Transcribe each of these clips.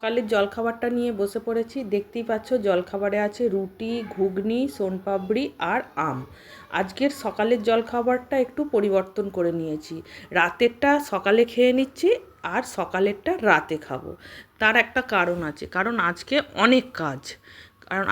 সকালের জলখাবারটা নিয়ে বসে পড়েছি। দেখতেই পাচ্ছ জলখাবারে আছে রুটি, ঘুগনি, সোনপাপড়ি আর আম। আজকের সকালের জলখাবারটা একটু পরিবর্তন করে নিয়েছি। রাতেরটা সকালে খেয়ে নিচ্ছি আর সকালেরটা রাতে খাবো। তার একটা কারণ আছে, কারণ আজকে অনেক কাজ। কারণ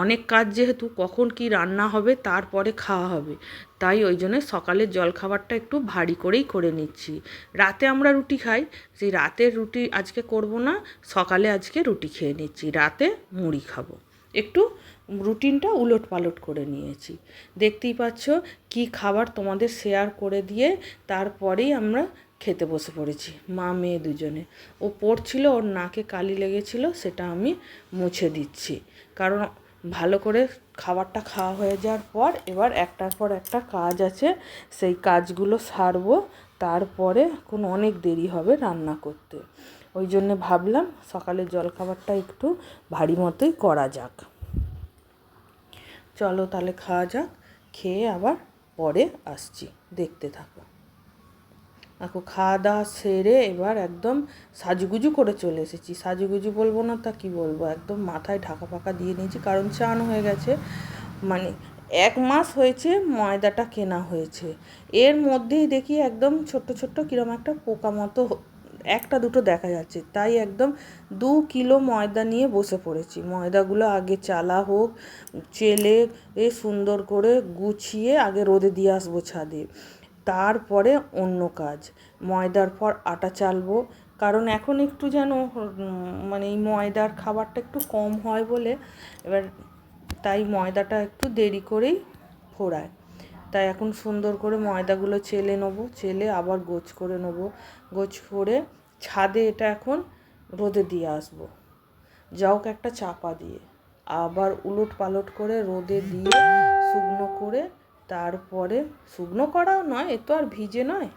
অনেক কাজ যেহেতু কখন কি রান্না হবে তারপরে খাওয়া হবে, তাই ওই জন্য সকালের জলখাবারটা একটু ভারী করেই করে নিচ্ছি। রাতে আমরা রুটি খাই, সেই রাতের রুটি আজকে করব না, সকালে আজকে রুটি খেয়ে নিচ্ছি, রাতে মুড়ি খাবো। একটু রুটিনটা উলট পালট করে নিয়েছি। দেখতেই পাচ্ছ কি খাবার তোমাদের শেয়ার করে দিয়ে তারপরেই আমরা খেতে বসে পড়েছি, মা মেয়ে দুজনে। ও পড়ছিল, ওর নাকে কালি লেগেছিল, সেটা আমি মুছে দিচ্ছি। কারণ ভালো করে খাবারটা খাওয়া হয়ে যাওয়ার পর এবার একটার পর একটা কাজ আছে, সেই কাজগুলো সারবো। তারপরে এখন অনেক দেরি হবে রান্না করতে। ওই জন্যে ভাবলাম সকালের জলখাবারটা একটু ভারী মতোই করা যাক। চলো তাহলে খাওয়া যাক, খেয়ে আবার পরে আসছি, দেখতে থাকো। এখন খাওয়া দাওয়া সেরে এবার একদম সাজুগুজু করে চলে এসেছি। সাজুগুজু বলবো না তা কি বলবো, একদম মাথায় ঢাকা ফাকা দিয়ে নিয়েছি, কারণ চান হয়ে গেছে। মানে 1 মাস হয়েছে ময়দাটা কেনা হয়েছে, এর মধ্যেই দেখি একদম ছোট্ট ছোট্ট কীরকম একটা পোকা মতো একটা দুটো দেখা যাচ্ছে, তাই একদম 2 কিলো ময়দা নিয়ে বসে পড়েছি। ময়দাগুলো আগে চালা হোক, চেলে সুন্দর করে গুছিয়ে আগে রোদে দিয়ে আসবো ছাদে, তারপরে অন্য কাজ। ময়দার পর আটা চালবো, কারণ এখন একটু যেন মানে এই ময়দার খাবারটা একটু কম হয় বলে এবার তাই ময়দাটা একটু দেরি করেই ফোড়ায়। তাই এখন সুন্দর করে ময়দাগুলো চেলে নেবো, চেলে আবার গোছ করে নেবো, গোছ করে ছাদে এটা এখন রোদে দিয়ে আসবো, যাওক একটা চাপা দিয়ে, আবার উলট পালট করে রোদে দিয়ে শুকনো করে, তারপরে শুকনো করাও নয়, এ তো আর ভিজে নয়,